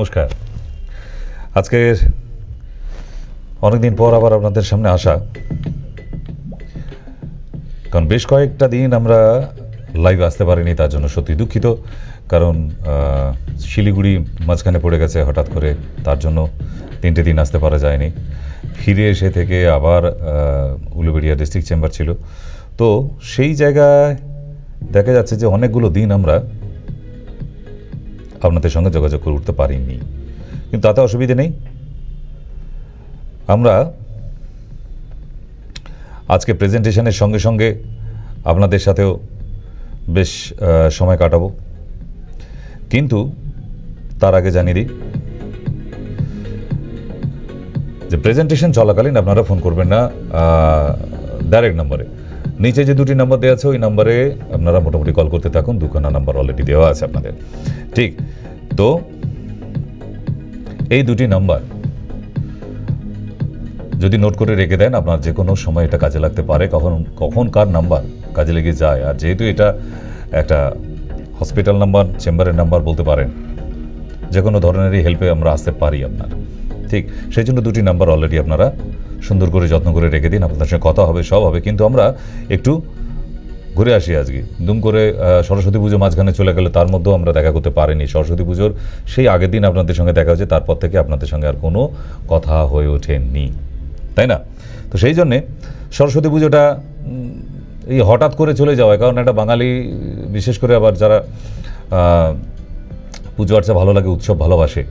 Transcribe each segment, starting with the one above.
নমস্কার। আজকের অনেকদিন পর আবার আপনাদের সামনে আসা, কারণ বেশ কয়েকটা দিন আমরা লাইভে আসতে পারিনি, তার জন্য সত্যি দুঃখিত। কারণ শিলিগুড়ি মাঝখানে পড়ে গেছে হঠাৎ করে, তার জন্য 3টে দিন আসতে পারা যায়নি। ফিরে এসে থেকে আবার উলুবেড়িয়া ডিস্ট্রিক্ট চেম্বার ছিল, তো সেই জায়গায় দেখা যাচ্ছে যে অনেকগুলো দিন আমরা আপনাদের সঙ্গে যোগাযোগ করে উঠতে পারিনি, কিন্তু তাতে অসুবিধে নেই। আমরা আজকে প্রেজেন্টেশনের সঙ্গে সঙ্গে আপনাদের সাথেও বেশ সময় কাটাবো, কিন্তু তার আগে জানিয়ে দিই যে প্রেজেন্টেশন চলাকালীন আপনারা ফোন করবেন না ডাইরেক্ট নম্বরে। নিচে যে 2টি নাম্বার দেওয়া আছে ওই নাম্বারে আপনারা মোটামুটি কল করতে থাকুন। 2খানা নাম্বার অলরেডি দেওয়া আছে আপনাদের, ঠিক তো? এই 2টি নাম্বার যদি নোট করে রেখে দেন, আপনার যে কোনো সময় এটা কাজে লাগতে পারে। কখন কার নাম্বার কাজে লেগে যায়, আর যেহেতু এটা একটা হসপিটাল নাম্বার, চেম্বারের নাম্বার বলতে পারেন, যে কোনো ধরনেরই হেল্পে আমরা আসতে পারি আপনার, ঠিক সেই জন্য 2টি নাম্বার অলরেডি আপনারা সুন্দর করে যত্ন করে রেখে দিন। আপনাদের সঙ্গে কথা হবে, সব হবে, কিন্তু আমরা একটু ঘুরে আসি আজকে। দুম করে সরস্বতী পুজো মাঝখানে চলে গেলে তার মধ্যেও আমরা দেখা করতে পারিনি। সরস্বতী পুজোর সেই আগের দিন আপনাদের সঙ্গে দেখা হচ্ছে, তারপর থেকে আপনাদের সঙ্গে আর কোনো কথা হয়ে ওঠেনি, তাই না? তো সেই জন্যে সরস্বতী পুজোটা এই হঠাৎ করে চলে যাওয়ায়, কারণ একটা বাঙালি, বিশেষ করে আবার যারা পুজো আর্চা ভালো লাগে, উৎসব ভালোবাসে,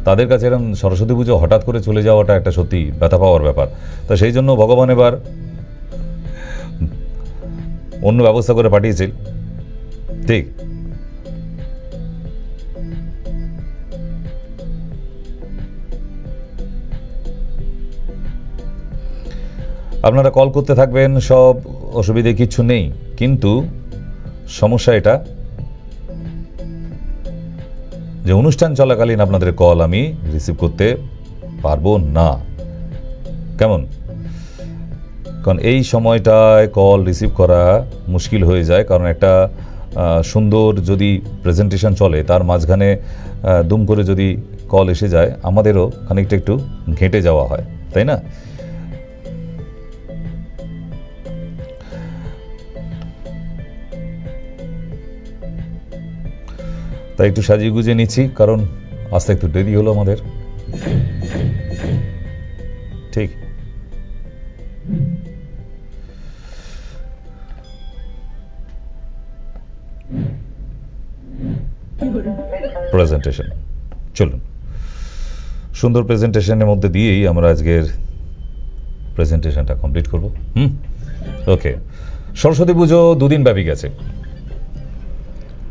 তাদের কাছে এরকম সরস্বতী পুজো হঠাৎ করে চলে যাওয়াটা একটা সত্যি ব্যথা পাওয়ার ব্যাপার। তো সেই জন্য ভগবান এবার অন্য ব্যবস্থা করে পাঠিয়েছে, ঠিক? আপনারা কল করতে থাকবেন, সব অসুবিধে কিছু নেই, কিন্তু সমস্যা এটা যে অনুষ্ঠান চলাকালীন আপনাদের কল আমি রিসিভ করতে পারবো না। কেমন? কারণ এই সময়টায় কল রিসিভ করা মুশকিল হয়ে যায়, কারণ একটা সুন্দর যদি প্রেজেন্টেশন চলে, তার মাঝখানে দুম করে যদি কল এসে যায়, আমাদেরও খানিকটা একটু ঘেঁটে যাওয়া হয়, তাই না? তাই একটু সাজিয়ে গুজিয়ে নিচ্ছি, কারণ আসতে একটু দেরি হলো আমাদের, ঠিক? প্রেজেন্টেশন চলুন, সুন্দর প্রেজেন্টেশনের মধ্যে দিয়েই আমরা আজকের প্রেজেন্টেশনটা কমপ্লিট করব। ওকে, সরস্বতী পুজো 2 দিন ব্যাপী গেছে,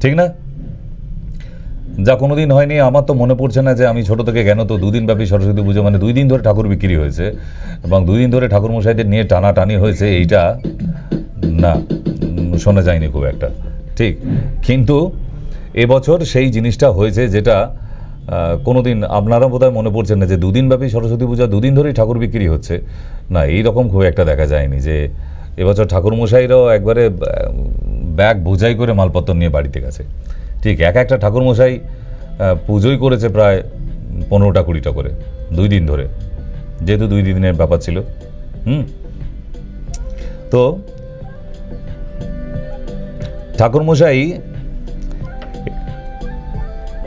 ঠিক না? যা কোনোদিন হয়নি। আমার তো মনে পড়ছে না যে আমি ছোট থেকে কেন তো 2 দিন ব্যাপী সরস্বতী পুজো, মানে 2 দিন ধরে ঠাকুর বিক্রি হয়েছে এবং 2 দিন ধরে ঠাকুর মশাইদের নিয়ে টানাটানি হয়েছে, এইটা না শোনা যায়নি খুব একটা, ঠিক? কিন্তু এবছর সেই জিনিসটা হয়েছে, যেটা কোনোদিন আপনারা বোধহয় মনে পড়ছেন না যে 2 দিন ব্যাপী সরস্বতী পূজা 2 দিন ধরেই ঠাকুর বিক্রি হচ্ছে না, এইরকম খুব একটা দেখা যায়নি। যে এবছর ঠাকুর মশাইরাও একবারে ব্যাগ বোঝাই করে মালপত্র নিয়ে বাড়িতে গেছে, ঠিক? একটা ঠাকুর মশাই পুজোই করেছে প্রায় 15টা 20টা করে 2 দিন ধরে, যেহেতু 2 দিনের ব্যাপার ছিল। তো ঠাকুর মশাই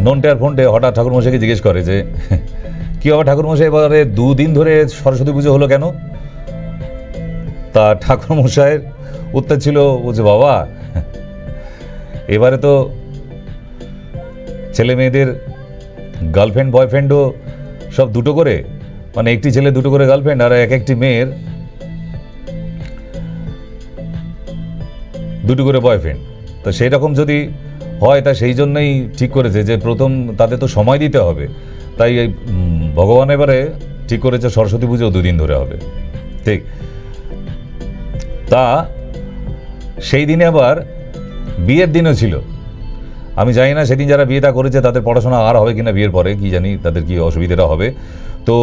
ননটের ফোনটে হঠাৎ ঠাকুর মশাইকে জিজ্ঞেস করে যে কি বাবা ঠাকুর মশাই, এবারে 2 দিন ধরে সরস্বতী পুজো হলো কেন? তা ঠাকুর মশাইয়ের উত্তর ছিল, বলছে বাবা এবারে তো ছেলে মেয়েদের গার্লফ্রেন্ড বয়ফ্রেন্ডও সব 2টো করে, মানে একটি ছেলে 2টো করে গার্লফ্রেন্ড, আর একটি মেয়ের 2টো করে বয়ফ্রেন্ড। তো সেই রকম যদি হয়, তা সেই জন্যই ঠিক করেছে যে প্রথম তাদের তো সময় দিতে হবে, তাই ভগবান এবারে ঠিক করেছে সরস্বতী পুজো 2 দিন ধরে হবে, ঠিক? তা সেই দিনে আবার বিয়ের দিনও ছিল। আমি জানি না সেদিন যারা বিয়েটা করেছে তাদের পড়াশোনা আর হবে কিনা বিয়ের পরে, কি জানি তাদের কি অসুবিধাটা হবে। তো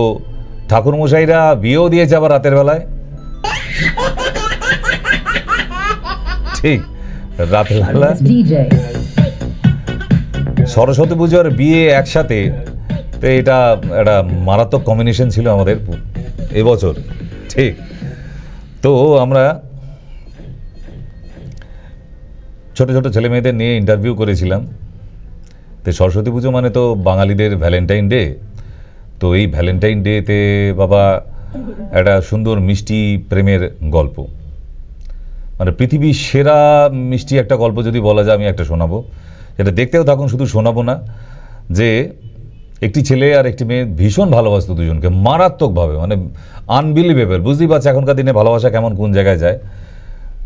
ঠাকুর মশাইরা বিয়েও দিয়েছে আবার রাতের বেলায়, ঠিক? রাতের বেলা সরস্বতী পুজোর বিয়ে একসাথে তো এটা একটা মারাত্মক কম্বিনেশন ছিল আমাদের এবছর, ঠিক। তো আমরা ছোট ছোট ছেলে মেয়েদের নিয়ে ইন্টারভিউ করেছিলাম। তো সরস্বতী পুজো মানে তো বাঙালিদের ভ্যালেন্টাইন ডে। তো এই ভ্যালেন্টাইন ডেতে বাবা একটা সুন্দর মিষ্টি প্রেমের গল্প, মানে পৃথিবীর সেরা মিষ্টি একটা গল্প যদি বলা যায়, আমি একটা শোনাবো। এটা দেখতেও থাকুন, শুধু শোনাবো না। যে একটি ছেলে আর একটি মেয়ে ভীষণ ভালোবাসতো দুজনকে, মারাত্মকভাবে, মানে আনবিলিভেবল। বুঝতেই পারছে এখনকার দিনে ভালোবাসা কেমন, কোন জায়গায় যায়।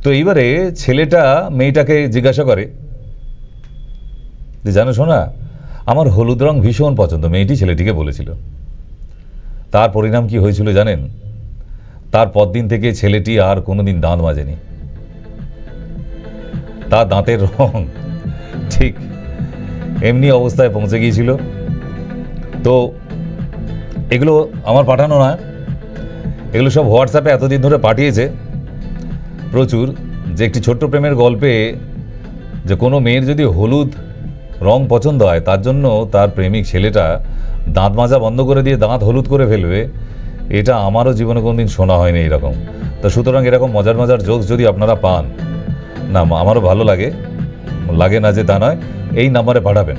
তো এইবারে ছেলেটা মেয়েটাকে জিজ্ঞাসা করে যে, জানো শোনা, আমার হলুদ রং ভীষণ পছন্দ। মেয়েটি ছেলেটিকে বলেছিল। তার পরিণাম কি হয়েছিল জানেন? তার পরদিন থেকে ছেলেটি আর কোনোদিন দাঁত মাজেনি। তার দাঁতের রং ঠিক এমনি অবস্থায় পৌঁছে গিয়েছিল। তো এগুলো আমার পাঠানো না, এগুলো সব হোয়াটসঅ্যাপে এতদিন ধরে পাঠিয়েছে প্রচুর। যে একটি ছোট্ট প্রেমের গল্পে যে কোনো মেয়ের যদি হলুদ রং পছন্দ হয়, তার জন্য তার প্রেমিক ছেলেটা দাঁত মাজা বন্ধ করে দিয়ে দাঁত হলুদ করে ফেলবে, এটা আমারও জীবনে কোনোদিন শোনা হয়নি এরকম। তো সুতরাং এরকম মজার মজার জোকস যদি আপনারা পান, না আমারও ভালো লাগে, লাগে না যে তা নয়, এই নাম্বারে পাঠাবেন,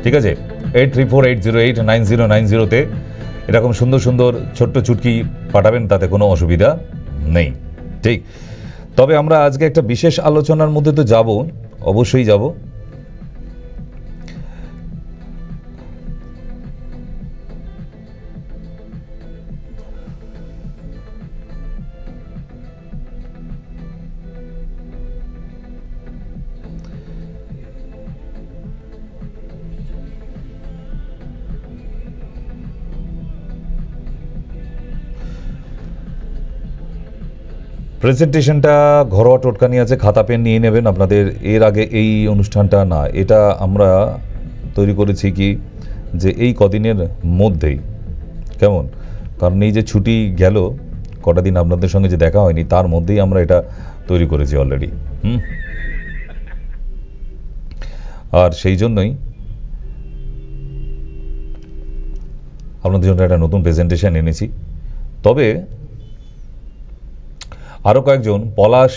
ঠিক আছে? 8348089090 এরকম সুন্দর সুন্দর ছোট্ট চুটকি পাঠাবেন, তাতে কোনো অসুবিধা নেই, ঠিক। তবে আমরা আজকে একটা বিশেষ আলোচনার মধ্যে তো যাব, অবশ্যই যাব। প্রেজেন্টেশনটা ঘরোয়া টোটকানি আছে, খাতা পেন নিয়ে নেবেন আপনাদের। এর আগে এই অনুষ্ঠানটা না, এটা আমরা তৈরি করেছি কি যে এই কদিনের মধ্যেই, কেমন, কারণ এই যে ছুটি গেল কটা দিন আপনাদের সঙ্গে যে দেখা হয়নি, তার মধ্যেই আমরা এটা তৈরি করেছি অলরেডি। আর সেই জন্যই আপনাদের জন্য একটা নতুন প্রেজেন্টেশন এনেছি। তবে আরও কয়েকজন, পলাশ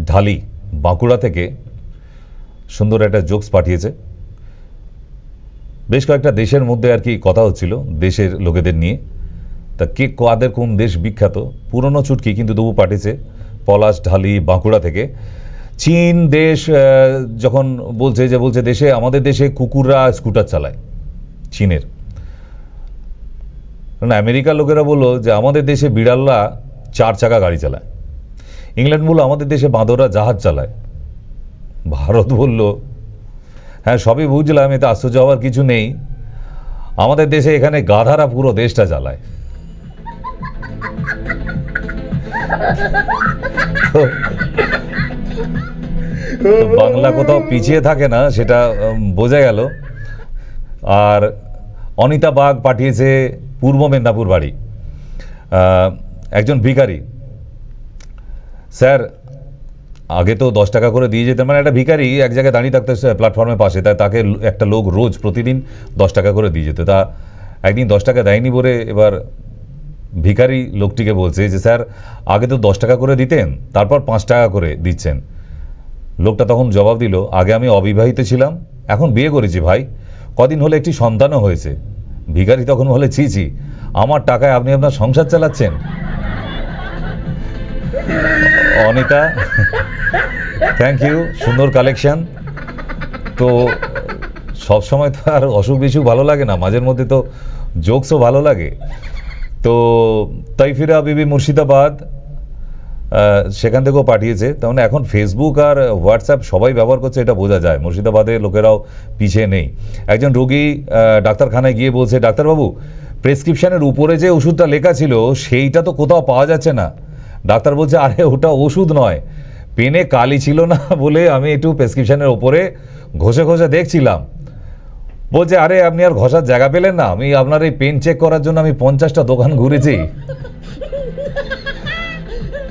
ঢালি বাঁকুড়া থেকে সুন্দর একটা জোকস পাঠিয়েছে। বেশ কয়েকটা দেশের মধ্যে আর কি কথা হচ্ছিল, দেশের লোকেদের নিয়ে। তা কে কাদের কোন দেশ বিখ্যাত, পুরনো চুটকি কিন্তু তবু পাঠিয়েছে পলাশ ঢালি বাঁকুড়া থেকে। চীন দেশ যখন বলছে দেশে, আমাদের দেশে কুকুররা স্কুটার চালায়, চীনের না, আমেরিকার লোকেরা বললো যে আমাদের দেশে বিড়ালরা 4 চাকা গাড়ি চালায়। ইংল্যান্ড বললো আমাদের দেশে বাঁদররা জাহাজ চালায়। ভারত বলল হ্যাঁ সবই বুঝলাম, এতে আশ্চর্য হওয়ার কিছু নেই, আমাদের দেশে এখানে গাধারা পুরো দেশটা চালায়। বাংলা কোথাও পিছিয়ে থাকে না, সেটা বোঝা গেল। আর অনিতা বাগ পাঠিয়েছে পূর্ব মেদিনীপুর বাড়ি। একজন ভিখারি, স্যার আগে তো 10 টাকা করে দিয়ে যেতেন, মানে একটা ভিখারি এক জায়গায় দাঁড়িয়ে থাকতো প্ল্যাটফর্মের পাশে, তাই তাকে একটা লোক রোজ প্রতিদিন 10 টাকা করে দিয়ে যেত। তা একদিন 10 টাকা দেয়নি বলে এবার ভিখারি লোকটিকে বলছে যে স্যার আগে তো 10 টাকা করে দিতেন, তারপর 5 টাকা করে দিচ্ছেন। লোকটা তখন জবাব দিল, আগে আমি অবিবাহিত ছিলাম, এখন বিয়ে করেছি ভাই, কদিন হলে একটি সন্তানও হয়েছে। ভিখারি তখন বলে ছি ছি, আমার টাকায় আপনি আপনার সংসার চালাচ্ছেন? অনিতা থ্যাংক ইউ, সুন্দর কালেকশন। তো সবসময় তো আর অসুখ বিসুখ ভালো লাগে না, মাঝের মধ্যে তো জোকসও ভালো লাগে। তো তাইফিরা বিবি মুর্শিদাবাদ সেখান থেকেও পাঠিয়েছে। তার মানে এখন ফেসবুক আর হোয়াটসঅ্যাপ সবাই ব্যবহার করছে, এটা বোঝা যায়। মুর্শিদাবাদের লোকেরাও পিছিয়ে নেই। একজন রোগী ডাক্তারখানায় গিয়ে বলছে, ডাক্তারবাবু প্রেসক্রিপশনের উপরে যে ওষুধটা লেখা ছিল সেইটা তো কোথাও পাওয়া যাচ্ছে না। ডাক্তার বলছে আরে ওটা ওষুধ নয়, পেনে কালি ছিল না বলে আমি একটু প্রেসক্রিপশনের ওপরে ঘষে ঘষে দেখছিলাম। বলছে আরে আপনি আর ঘষার জায়গা পেলেন না, আমি আপনার এই পেন চেক করার জন্য আমি 50টা দোকান ঘুরেছি।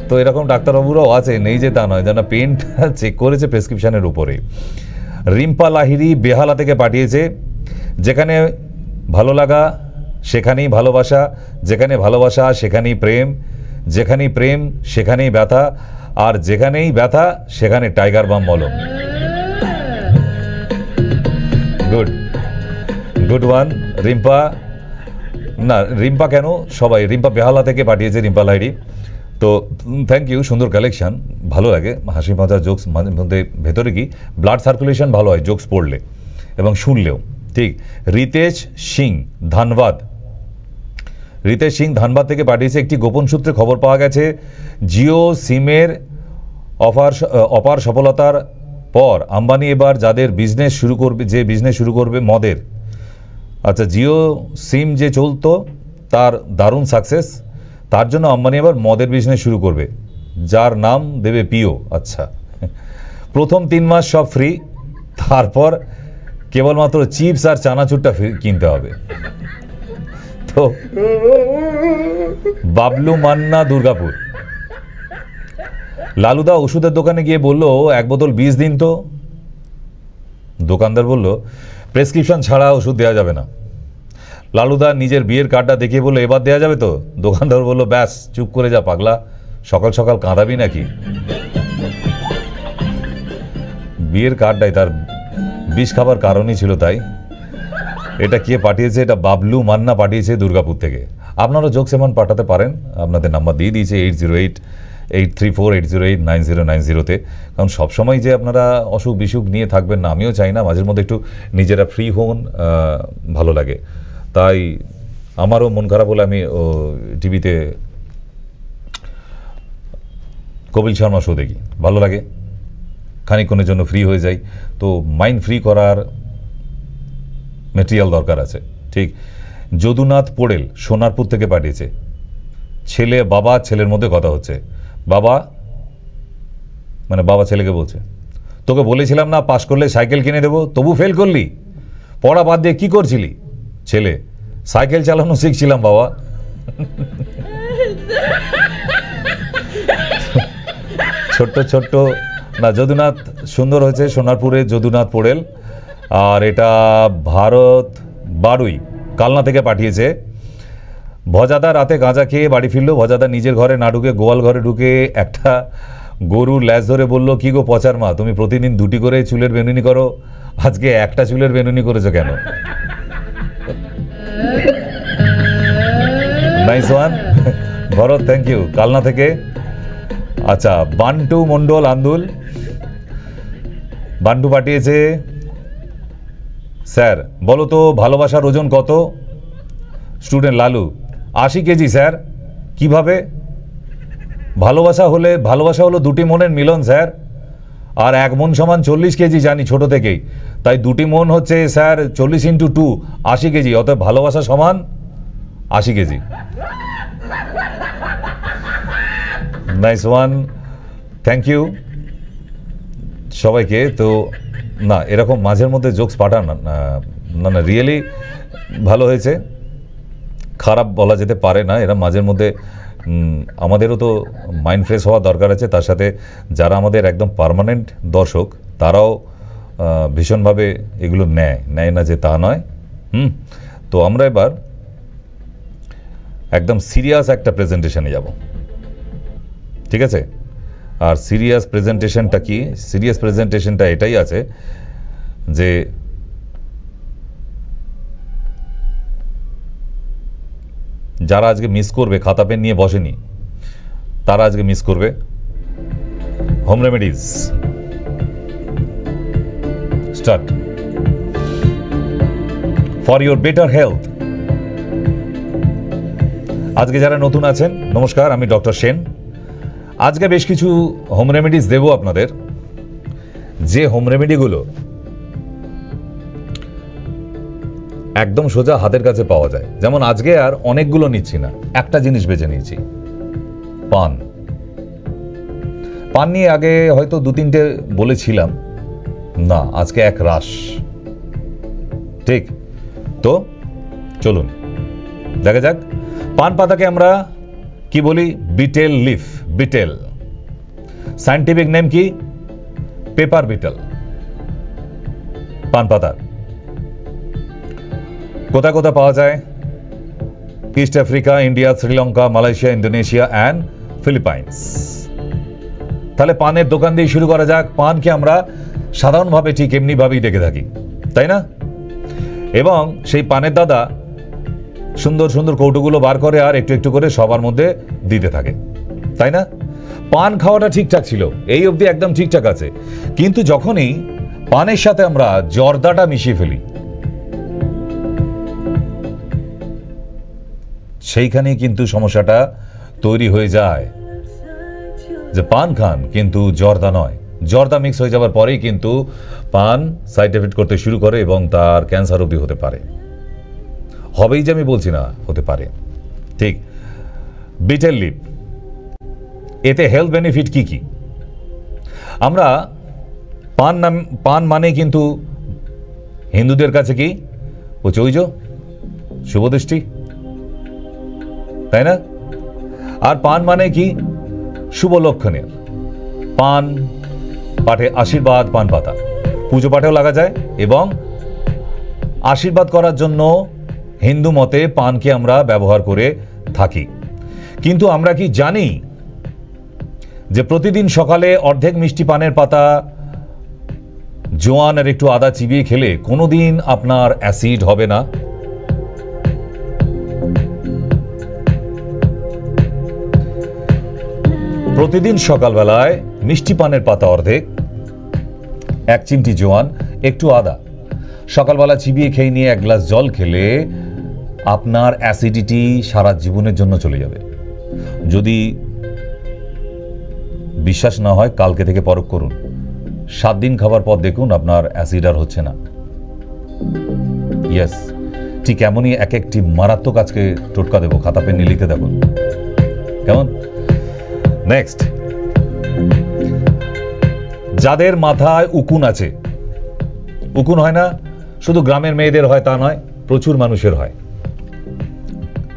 তো এরকম ডাক্তারবাবুরাও আছে, নেই যে তা নয়, যেন পেনটা চেক করেছে প্রেসক্রিপশনের উপরে। রিম্পা লাহিরি বেহালা থেকে পাঠিয়েছে, যেখানে ভালো লাগা সেখানেই ভালোবাসা, যেখানে ভালোবাসা সেখানেই প্রেম, যেখানেই প্রেম সেখানেই ব্যথা, আর যেখানেই ব্যথা সেখানে টাইগার বাম মলম। Good, good one Rimpa. না রিম্পা কেন, সবাই, রিম্পা বেহালা থেকে পাঠিয়েছে, রিম্পা লাইডি। তো থ্যাংক ইউ, সুন্দর কালেকশন, ভালো লাগে, হাসি মজার জোকস মাঝে মধ্যে। ভেতরে কি ব্লাড সার্কুলেশন ভালো হয় জোকস পড়লে এবং শুনলেও। ঠিক, রিতেশ সিং ধানবাদ, রিতেশ সিং ধানবাদ থেকে পাঠিয়েছে, একটি গোপন সূত্রে খবর পাওয়া গেছে জিও সিমের অপার সফলতার পর আম্বানি এবার যাদের বিজনেস শুরু করবে, যে বিজনেস শুরু করবে মদের। আচ্ছা, জিও সিম যে চলতো তার দারুণ সাকসেস, তার জন্য আম্বানি এবার মদের বিজনেস শুরু করবে, যার নাম দেবে পিও। আচ্ছা, প্রথম 3 মাস সব ফ্রি, তারপর কেবলমাত্র চিপস আর চানাচুরটা কিনতে হবে। তো বাবলু মান্না দুর্গাপুর, লালুদা ওষুধের দোকানে গিয়ে বলল 1 বোতল 20 দিন। তো দোকানদার বলল প্রেসক্রিপশন ছাড়া ওষুধ দেওয়া যাবে না। লালুদা নিজের বিয়ের কার্ডটা দেখিয়ে বললো এবার দেওয়া যাবে তো। দোকানদার বলল ব্যাস চুপ করে যা পাগলা, সকাল সকাল কাঁদাবি নাকি। বিয়ের কার্ডটাই তার বিষ খাবার কারণই ছিল তাই। এটা কে পাঠিয়েছে? এটা বাবলু মান্না পাঠিয়েছে দুর্গাপুর থেকে। আপনারা জোকস এমন পাঠাতে পারেন, আপনাদের নাম্বার দিয়ে দিয়েছে 808834808990 কারণ সবসময় যে আপনারা অসুখ বিসুখ নিয়ে থাকবেন না, আমিও চাই না। মাঝের মধ্যে একটু নিজেরা ফ্রি হন, ভালো লাগে। তাই আমারও মন খারাপ হলে আমি টিভিতে কপিল শর্মা শো দেখি, ভালো লাগে, খানিকক্ষণের জন্য ফ্রি হয়ে যাই। তো মাইন্ড ফ্রি করার মেটেরিয়াল দরকার আছে। ঠিক, যদুনাথ পোড়েল সোনারপুর থেকে পাঠিয়েছে, ছেলে বাবা ছেলের মধ্যে কথা হচ্ছে। বাবা মানে বাবা ছেলেকে বলছে, তোকে বলেছিলাম না পাশ করলে সাইকেল কিনে দেবো, তবু ফেল করলি, পড়া বাদ দিয়ে কি করছিলি? ছেলে, সাইকেল চালানো শিখছিলাম বাবা। ছোট্ট ছোট্ট না, যদুনাথ সুন্দর হয়েছে, সোনারপুরে যদুনাথ পোড়েল। আর এটা ভারত বারুই কালনা থেকে পাঠিয়েছে, ভজাদা রাতে গাঁজা খেয়ে বাড়ি ফিরলো। ভজাদা নিজের ঘরে না ঢুকে গোয়াল ঘরে ঢুকে একটা গরুর ল্যাজ ধরে বলল, কি গো পচার মা, তুমি প্রতিদিন 2টি করে চুলের বেনুনি করো, আজকে একটা চুলের বেনুনি করেছো কেন? Nice one Bharat, thank you Kalna থেকে। আচ্ছা, বান্টু মন্ডল আন্দুল, বান্টু পাঠিয়েছে, স্যার বলো তো ভালোবাসার ওজন কত? Student Lalu, 80 KG sir. কিভাবে? ভালোবাসা হলো 2টি মনের মিলন স্যার, আর 1 মন সমান 40 কেজি জানি ছোট থেকেই, তাই 2টি মন হচ্ছে স্যার 40 × 2 80 কেজি, অতএব ভালোবাসা সমান 80 KG. Nice one, thank you সবাইকে। তো না, এরকম মাঝের মধ্যে জোকস পাঠান না, না রিয়েলি ভালো হয়েছে, খারাপ বলা যেতে পারে না। এরা মাঝের মধ্যে আমাদেরও তো মাইন্ড ফ্রেশ হওয়া দরকার আছে, তার সাথে যারা আমাদের একদম পার্মানেন্ট দর্শক তারাও ভীষণভাবে এগুলো নেয় না যে তা নয়। তো আমরা এবার একদম সিরিয়াস একটা প্রেজেন্টেশনে যাব, ঠিক আছে? আর সিরিয়াস প্রেজেন্টেশনটা কি? সিরিয়াস প্রেজেন্টেশনটা এটাই আছে যে যারা আজকে মিস করবে, খাতা পেন নিয়ে বসেনি, তারা আজকে মিস করবে। Home remedies start for your better health. আজকে যারা নতুন আছেন, নমস্কার, আমি ডক্টর সেন। আজকে বেশ কিছু হোম রেমেডিজ দেব আপনাদের, যে হোম রেমেডিগুলো একদম সোজা হাতের কাছে পাওয়া যায়। যেমন আজকে আর অনেকগুলো নিচ্ছি না, একটা জিনিস বেছে নিয়েছি, পান। পান নিয়ে আগে হয়তো 2-3টে বলেছিলাম, না আজকে এক রাশ। ঠিক, তো চলুন দেখা যাক। পান পাতাকে আমরা কি বলি? Betel leaf. Betel scientific name কি? Piper betel. পান পাতা কোথায় কোথায় পাওয়া যায়? East Africa, India, Sri Lanka, Malaysia, Indonesia and Philippines. তাহলে পানের দোকান দিয়ে শুরু করা যাক। পানকে আমরা সাধারণভাবে ঠিক এমনিভাবেই ডেকে থাকি, তাই না? এবং সেই পানের দাদা সুন্দর সুন্দর কৌটোগুলো বার করে আর একটু একটু করে সবার মধ্যে দিতে থাকে, তাই না? পান খাওয়াটা ঠিকঠাক ছিল, এই অবধি একদম ঠিকঠাক আছে। কিন্তু যখনই পানের সাথে আমরা জর্দাটা মিশিয়ে ফেলি, সেইখানেই কিন্তু সমস্যাটা তৈরি হয়ে যায় যে পান খান কিন্তু জর্দা নয়। জর্দা মিক্স হয়ে যাওয়ার পরেই কিন্তু পান সাইড এফেক্ট করতে শুরু করে এবং তার ক্যান্সার অবধি হতে পারে। হবেই যে আমি বলছি না, হতে পারে। ঠিক। বিটেল লিপ, এতে হেলথ বেনিফিট কি কি? আমরা পান মানে কিন্তু হিন্দুদের কাছে কি ও চৈজ শুভদৃষ্টি, তাই না? আর পান মানে কি? শুভ লক্ষণের। পান পাঠে আশীর্বাদ, পান পাতা পুজো পাঠেও লাগা যায় এবং আশীর্বাদ করার জন্য হিন্দু মতে পানকে আমরা ব্যবহার করে থাকি। কিন্তু আমরা কি জানি যে প্রতিদিন সকালে অর্ধেক মিষ্টি পানের পাতা, জোয়ান আর একটু আদা চিবিয়ে খেলে কোনোদিন আপনার অ্যাসিড হবে না? প্রতিদিন সকালবেলায় মিষ্টি পানের পাতা অর্ধেক, 1 চিমটি জোয়ান, একটু আদা সকালবেলা চিবিয়ে খেয়ে নিয়ে 1 গ্লাস জল খেলে আপনার অ্যাসিডিটি সারা জীবনের জন্য চলে যাবে। যদি বিশ্বাস না হয় কালকে থেকে পরখ করুন, 7 দিন খাবার পর দেখুন আপনার অ্যাসিড আর হচ্ছে না। ইয়েস, ঠিক এমনই এক একটি মারাত্মক আজকে টোটকা দেবো, খাতা পেন নিয়ে লিখতে দেখুন, কেমন? নেক্সট, যাদের মাথায় উকুন আছে, উকুন হয় না শুধু গ্রামের মেয়েদের হয় তা নয়, প্রচুর মানুষের হয়,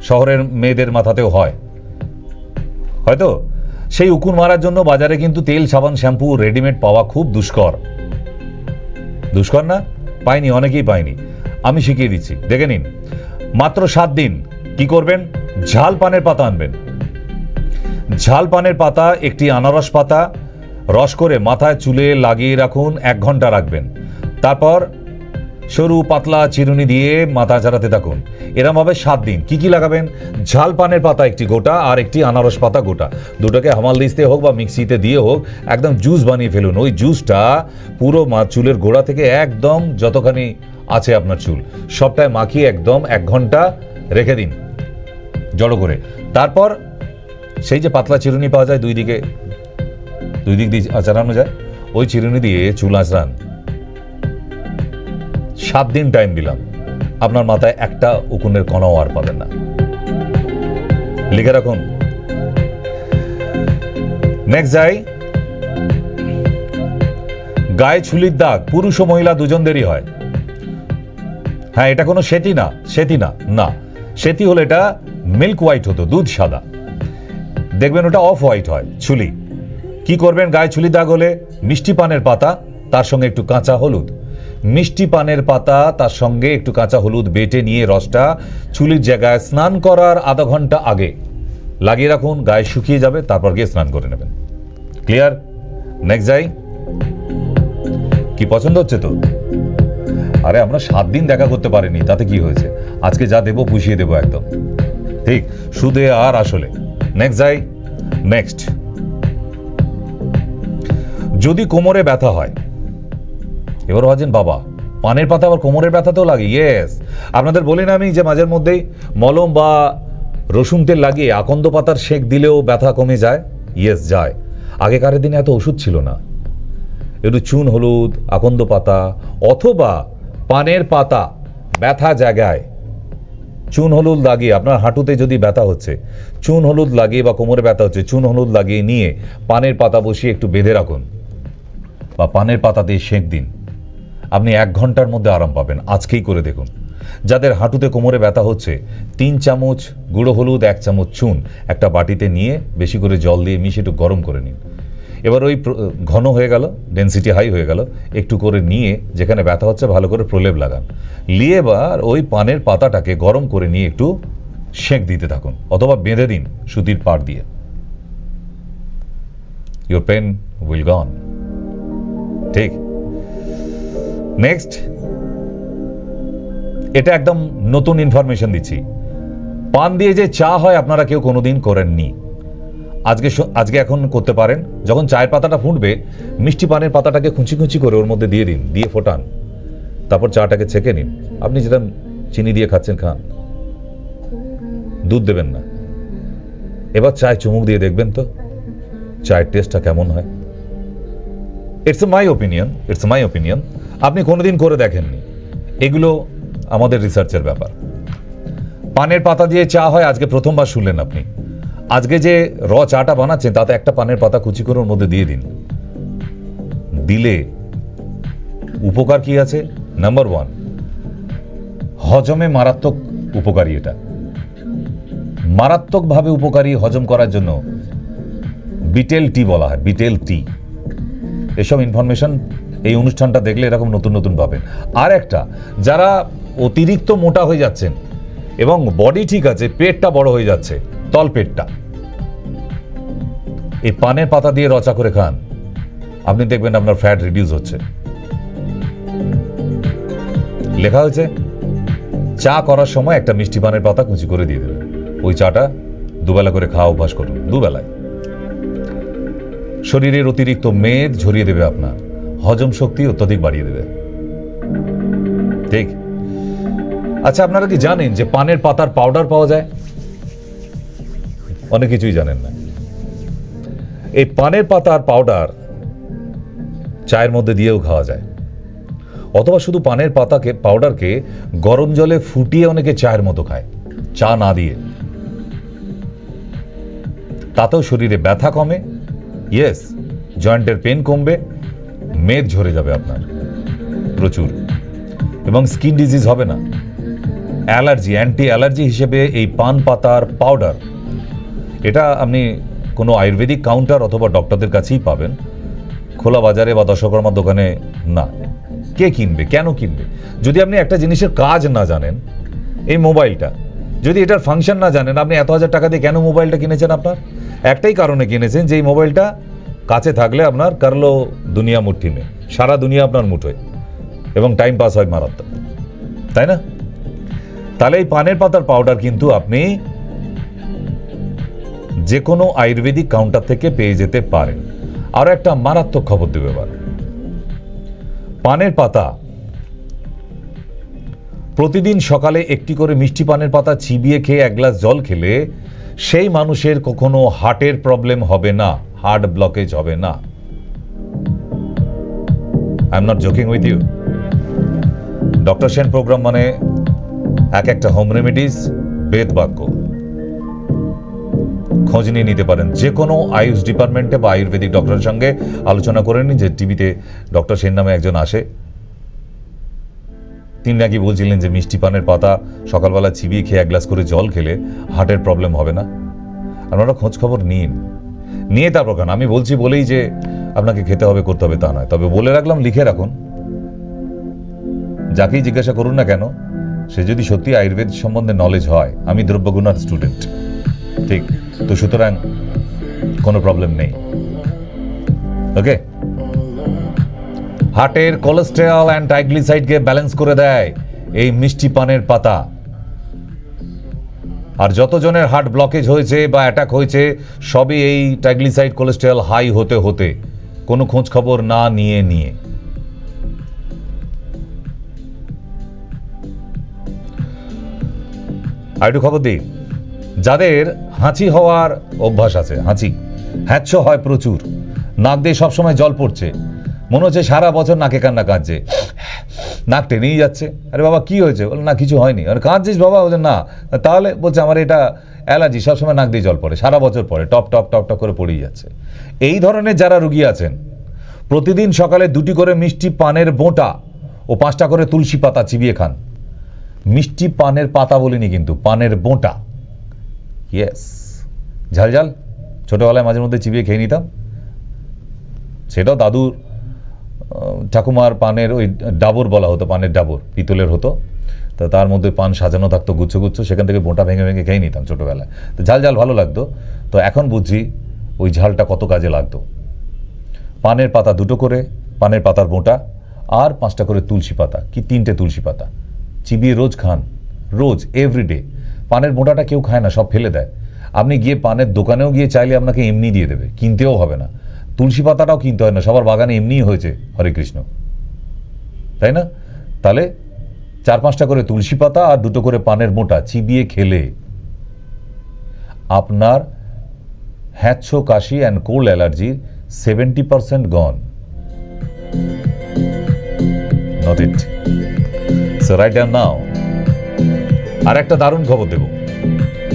শহরের মেয়েদের মাথাতেও হয় হয়তো। সেই উকুন মারার জন্য বাজারে কিন্তু তেল, সাবান, শ্যাম্পু রেডিমেড পাওয়া খুব দুষ্কর। দুষ্কর না? পাইনি, অনেকেই পাইনি। আমি শিখিয়ে দিচ্ছি, দেখে নিন। মাত্র 7 দিন কি করবেন? ঝাল পানের পাতা আনবেন। ঝাল পানের পাতা, একটি আনারস পাতা রস করে মাথায় চুলে লাগিয়ে রাখুন, 1 ঘন্টা রাখবেন। তারপর সরু পাতলা চিরুনি দিয়ে মাথা ঝাড়াতে থাকুন। এরম ভাবে 7 দিন। কি কি লাগাবেন? ঝাল পানের পাতা একটি গোটা আর একটি আনারস পাতা গোটা, দুটোকে হামাল দিস্তে হোক বা মিক্সিতে দিয়ে হোক একদম জুস বানিয়ে ফেলুন। ওই জুসটা পুরো চুলের গোড়া থেকে একদম যতখানি আছে আপনার চুল সবটায় মাখিয়ে একদম 1 ঘন্টা রেখে দিন জড়ো করে। তারপর সেই যে পাতলা চিরুনি পাওয়া যায়, দুই দিক দিয়ে আঁচড়ানো যায়, ওই চিরুনি দিয়ে চুল আঁচড়ান। 7 দিন টাইম দিলাম, আপনার মাথায় একটা উকুনের কণাও আর পাবেন না। লিখে রাখুন। নেক্সট যাই, গায়ে ছুলির দাগ পুরুষ ও মহিলা দুজনদেরই হয়। হ্যাঁ, এটা কোনো সেতি না, না সেতি হলে এটা মিল্ক হোয়াইট হতো, দুধ সাদা। দেখবেন ওটা অফ হোয়াইট হয় ছুলি। কি করবেন গায়ে ছুলি দাগ হলে? মিষ্টি পানের পাতা, তার সঙ্গে একটু কাঁচা হলুদ, মিষ্টি পানের পাতা তার সঙ্গে একটু কাঁচা হলুদ বেটে নিয়ে রসটা চুলির জায়গায় স্নান করার আধা ঘন্টা আগে লাগিয়ে রাখুন, গায়ে শুকিয়ে যাবে, তারপর গিয়ে স্নান করে নেবেন। ক্লিয়ার? নেক্সট যাই। কি পছন্দ হচ্ছে তো? আরে আমরা 7 দিন দেখা করতে পারিনি, তাতে কি হয়েছে? আজকে যা দেবো পুষিয়ে দেবো একদম, ঠিক সুদে আর আসলে। নেক্সট যাই। নেক্সট, যদি কোমরে ব্যথা হয়, এবার ভাবছেন বাবা পানের পাতা আবার কোমরের ব্যথাতেও লাগে। ইয়েস, আপনাদের বলি না আমি যে মাঝের মধ্যেই মলম বা রসুন তেল লাগিয়ে আকন্দ পাতার সেঁক দিলেও ব্যথা কমে যায়। ইয়েস, যায়। আগেকার দিনে এত ওষুধ ছিল না, একটু চুন হলুদ, আকন্দ পাতা অথবা পানের পাতা ব্যথা জায়গায় চুন হলুদ লাগিয়ে, আপনার হাঁটুতে যদি ব্যথা হচ্ছে চুন হলুদ লাগিয়ে, বা কোমরে ব্যথা হচ্ছে চুন হলুদ লাগিয়ে নিয়ে পানের পাতা বসিয়ে একটু বেঁধে রাখুন বা পানের পাতা দিয়ে সেঁক দিন, আপনি 1 ঘন্টার মধ্যে আরাম পাবেন। আজকেই করে দেখুন। যাদের হাঁটুতে কোমরে ব্যথা হচ্ছে 3 চামচ গুঁড়ো হলুদ, 1 চামচ চুন একটা বাটিতে নিয়ে বেশি করে জল দিয়ে মিশিয়ে একটু গরম করে নিন। এবার ওই ঘন হয়ে গেল, ডেন্সিটি হাই হয়ে গেল, একটু করে নিয়ে যেখানে ব্যথা হচ্ছে ভালো করে প্রলেপ লাগান, নিয়ে এবার ওই পানের পাতাটাকে গরম করে নিয়ে একটু সেঁক দিতে থাকুন অথবা বেঁধে দিন সুতির পাট দিয়ে। ইউর পেন উইল গন। ঠিক। নেক্সট, এটা একদম নতুন ইনফরমেশন দিচ্ছি। পান দিয়ে যে চা হয় আপনারা কেউ কোনোদিন করেননি, আজকে এখন করতে পারেন। যখন চায়ের পাতাটা ফুটবে, মিষ্টি পানের পাতাটাকে খুঁচি খুঁচি করে ওর মধ্যে দিয়ে দিন, দিয়ে ফোটান, তারপর চাটাকে ছেঁকে নিন। আপনি যেটা চিনি দিয়ে খাচ্ছেন খান, দুধ দেবেন না। এবার চায় চুমুক দিয়ে দেখবেন তো চায়ের টেস্টটা কেমন হয়। It's my opinion. আপনি কোনোদিন করে দেখেননি, এগুলো আমাদের রিসার্চের ব্যাপার। পানের পাতা দিয়ে চা হয় আজকে প্রথমবার শুনলেন আপনি। আজকে যে র চাটা বানাচ্ছেন তাতে একটা পানের পাতা কুচি করে ওর মধ্যে দিয়ে দিন, দিলে উপকার কি আছে? নাম্বার 1, হজমে মারাত্মক উপকারী। এটা মারাত্মকভাবে উপকারী হজম করার জন্য বিটেল টি বলা হয়, বিটেল টি। এসব ইনফরমেশন এই অনুষ্ঠানটা দেখলে এরকম নতুন নতুন পাবেন। আর একটা, যারা অতিরিক্ত মোটা হয়ে যাচ্ছেন এবং বডি ঠিক আছে, পেটটা বড় হয়ে যাচ্ছে, তল পেটটা, এই পানের পাতা দিয়ে রচা করে খান, আপনি দেখবেন আপনার ফ্যাট রিডিউস হচ্ছে। লেখা হয়েছে চা করার সময় একটা মিষ্টি পানের পাতা কুচি করে দিয়ে দেবেন, ওই চাটা দুবেলা করে খাওয়া অভ্যাস করুন। দুবেলায় শরীরের অতিরিক্ত মেদ ঝরিয়ে দেবে, আপনার হজম শক্তি অত্যধিক বাড়িয়ে দেবে। ঠিক। আচ্ছা, আপনারা কি জানেন যে পানের পাতার পাউডার পাওয়া যায়? অনেক কিছুই জানেন না। এই পানের পাতার পাউডার চায়ের মধ্যে দিয়েও খাওয়া যায়, অথবা শুধু পানের পাতাকে পাউডারকে গরম জলে ফুটিয়ে অনেকে চায়ের মতো খায়, চা না দিয়ে। তাতেও শরীরে ব্যথা কমে, ইয়েস, জয়েন্টের পেন কমবে, মেদ ঝরে যাবে আপনার প্রচুর, এবং স্কিন ডিজিজ হবে না। অ্যান্টি অ্যালার্জি হিসেবে এই পান পাতার পাউডার, এটা আপনি কোনো আয়ুর্বেদিক কাউন্টার অথবা ডক্টরদের কাছেই পাবেন, খোলা বাজারে বা দশকর্মার দোকানে না। কে কিনবে, কেন কিনবে? যদি আপনি একটা জিনিসের কাজ না জানেন, এই মোবাইলটা যদি এটার ফাংশন না জানেন, আপনি এত হাজার টাকা দিয়ে কেন মোবাইলটা কিনেছেন? আপনার একটাই কারণে কিনেছেন যে এই মোবাইলটা কাছে থাকলে আপনার কারলো দুনিয়া মুঠি মে, সারা দুনিয়া আপনার মুঠোয়, এবং টাইম পাস হয় মারাত্মক, তাই না? তাহলে এই পানের পাতার পাউডার কিন্তু আপনি যে কোনো আয়ুর্বেদিক কাউন্টার থেকে পেয়ে যেতে পারেন। আরো একটা মারাত্মক খবর দেবে এবার। পানের পাতা প্রতিদিন সকালে একটি করে মিষ্টি পানের পাতা চিবিয়ে খেয়ে 1 গ্লাস জল খেলে সেই মানুষের কখনো হার্টের প্রবলেম হবে না, হার্ট ব্লকেজ হবে না। I am not joking with you. Doctor Sen program মানে এক একটা হোম রেমেডিজ, বেদ বাক্য। খোঁজ নিয়ে নিতে পারেন যে কোনো আয়ুষ ডিপার্টমেন্টে বা আয়ুর্বেদিক ডক্টরের সঙ্গে আলোচনা করে নিন। যে টিভিতে ডক্টর সেন নামে একজন আসে, তিনি নাকি বলছিলেন যে মিষ্টি পানের পাতা সকালবেলা চিবিয়ে খেয়ে 1 গ্লাস করে জল খেলে হার্টের প্রবলেম হবে না। আপনারা খোঁজ খবর নিন, নিয়ে তারপর খান। আমি বলছি বলেই যে আপনাকে খেতে হবে করতে হবে তা নয়, তবে বলে রাখলাম, লিখে রাখুন। যাকেই জিজ্ঞাসা করুন না কেন, সে যদি সত্যি আয়ুর্বেদ সম্বন্ধে নলেজ হয়, আমি দ্রব্যগুণার স্টুডেন্ট, ঠিক তো, সুতরাং কোনো প্রবলেম নেই। ওকে। হার্টের কোলেস্টেরল অ্যান্ড ট্রাইগ্লিসাইডকে ব্যালেন্স করে দেয় এই মিষ্টি পানের পাতা। আর যতজনের হার্ট ব্লকেজ হয়েছে বা অ্যাটাক হয়েছে, সবই এই ট্রাইগ্লিসাইড কোলেস্টেরল হাই হতে হতে, কোনো খোঁজ খবর না নিয়ে। আর একটু খবর দিই, যাদের হাঁচি হওয়ার অভ্যাস আছে, হ্যাঁচো হয় প্রচুর, নাক দিয়ে সবসময় জল পড়ছে, মনে হচ্ছে সারা বছর নাকে কান্না কাঁদছে, নাক টেনেই যাচ্ছে। আরে বাবা কি হয়েছে? বলে না কিছু হয়নি। আর কাঁদছিস বাবা? বলছে না। তাহলে বলছে আমার এটা অ্যালার্জি, সবসময় নাক দিয়ে জল পড়ে, সারা বছর পরে টপ টপ টপ টপ করে পড়েই যাচ্ছে। এই ধরনের যারা রুগী আছেন, প্রতিদিন সকালে 2টি করে মিষ্টি পানের বোঁটা ও 5টা করে তুলসী পাতা চিবিয়ে খান। মিষ্টি পানের পাতা বলিনি কিন্তু, পানের বোঁটা। ইয়েস, ঝাল ছোটবেলায় মাঝে মধ্যে চিবিয়ে খেয়ে নিতাম, সেটাও দাদুর ঠাকুমার পানের ওই ডাবর বলা হতো, পানের ডাবর পিতলের হতো, তো তার মধ্যে পান সাজানো থাকতো গুচ্ছ গুচ্ছ, সেখান থেকে বোঁটা ভেঙে ভেঙে খেয়ে নিতাম ছোটোবেলায়। তো ঝাল ঝাল ভালো লাগতো। তো এখন বুঝছি ওই ঝালটা কত কাজে লাগতো। পানের পাতা 2টো করে, পানের পাতার বোঁটা, আর 5টা করে তুলসী পাতা, কি 3টে তুলসী পাতা চিবিয়ে রোজ খান, রোজ এভরিডে। পানের বোঁটাটা কেউ খায় না, সব ফেলে দেয়। আপনি গিয়ে পানের দোকানেও গিয়ে চাইলে আপনাকে এমনি দিয়ে দেবে, কিনতেও হবে না। তুলসী পাতাটাও কিনতে হয় না, সবার বাগানে এমনিই হয়েছে, হরে কৃষ্ণ, তাই না? তাহলে 4-5টা করে তুলসী পাতা আর 2টো করে পানের মোটা চিবিয়ে খেলে আপনার হ্যাঁচো কাশি and cold allergy 70% gone. Note it, so write down now. আর একটা দারুণ খবর দেব,